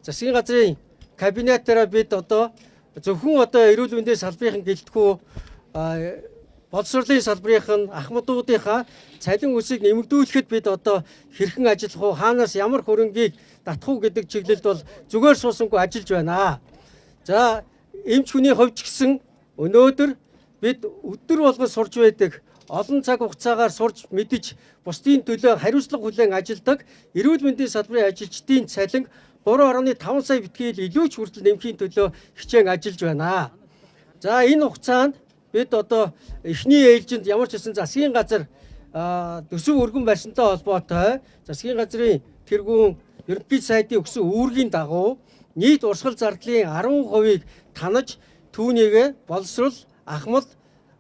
засгийн газрын кабинетаараа бид одоо зөвхөн одоо эрүүл мэндийн салбарын гэлтгүү боловсролын салбарын ахмадуудынхаа цалин үсийг нэмэгдүүлэхэд бид одоо хэрхэн ажиллах уу, хаанаас ямар хөрөнгийг татах уу гэдэг чиглэлд бол зүгээр суусангүй ажиллаж байна. За эмч хүний хувьд ч гэсэн өнөөдөр бид өдөр болгон сурж байдаг, олон цаг хугацаагаар сурж мэдж бусдын төлөө хариуцлага хүлээн ажилладаг эрүүл мэндийн салбарын ажилчдын цалин 3.5 сая битгийл илүү ч хүртэл нэмэхийн төлөө хичээн ажиллаж байна. За энэ хугацаанд бид одоо эхний ээлжинд ямар ч гэсэн засгийн газар төсөв өргөн барьсантай холбоотой засгийн газрын тэргүүн ерөнхий сайдын өгсөн үүргийн дагуу нийт урсгал зардлын 10%-ийг танаж түүнийг боловсрол, ахмад,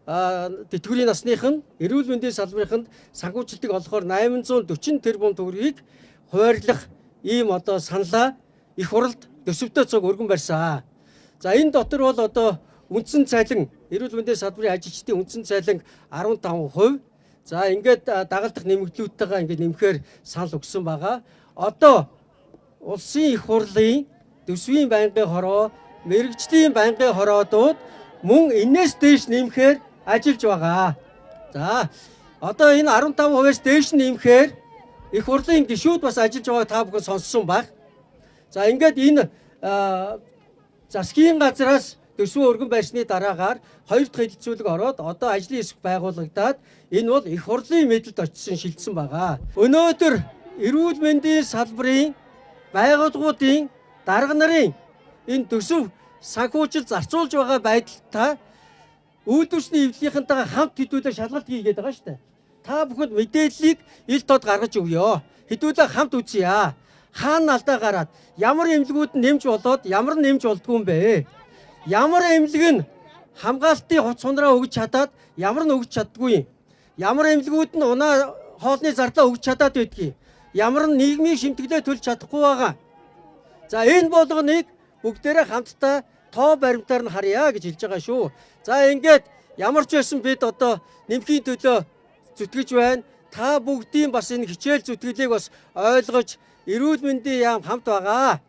тэтгэврийн насныхан эрүүл мэндийн салбарынд санхүүжилтийг олохоор 840 тэрбум төгрөгийг хуваарлах ийм одоо саналаа их хурлд төсөвтэй цуг өргөн барьсан. За энэ дотор бол одоо үндсэн цалин эрүүл мэндийн салбарын ажилчдын үндсэн цалин 15%. За ингээд дагалдах нэмэгдлүүдтэйгээ ингээд нэмэхээр санал өгсөн байгаа. Одоо улсын их хурлын төсвийн байнгын хороо, мэрэгжлийн байнгын хороодууд мөн энэс дээш нэмэхээр ажиллаж байгаа. За одоо энэ 15%-аас дээш нэмэхээр их хурлын гишүүд бас ажиллаж байгааг та бүхэн сонссон баг. За ингээд энэ засгийн газраас төсвөө өргөн барьсны дараагаар хоёр дахь хэлэлцүүлэг ороод одоо ажлын хэсэг байгуулагдаад энэ бол их хурлын мэдэлд очсон шилжсэн байгаа. Өнөөдөр эрүүл мэндийн салбарын байгууллагуудын дарга нарын энэ төсөв санхүүжилт зарцуулж байгаа байдалтай үйлдвэрчний эвлэлийнхэнтэйгээ хамт хэдүүлээ шалгалт хийгээд байгаа шүү дээ. Та бүхэнд мэдээллийг ил тод гаргаж өгье. Хэдүүлээ хамт үзье. Хаана алдаа гараад ямар эмнэлгүүд нь нэмж болоод ямар нь нэмж болдгүй юм бэ? Ямар эмнэлэг нь хамгаалтын хувц сундраа өгч чадаад ямар нь өгч чаддгүй юм? Ямар эмнэлгүүд нь унаа хоолны зардаа өгч чадаад байдгийг? Ямар нь нийгмийн шимтгэлээ төлж чадахгүй байгаа? За энэ болгоныг бүгдээрээ хамтдаа тоо баримтаар нь харъя гэж хэлж байгаа шүү. За ингээд ямар ч байсан бид одоо нэмхийн төлөө зүтгэж байна. Та бүгдийн бас энэ хичээл зүтгэлийг бас ойлгож эрүүл мэндийн яам хамт байгаа.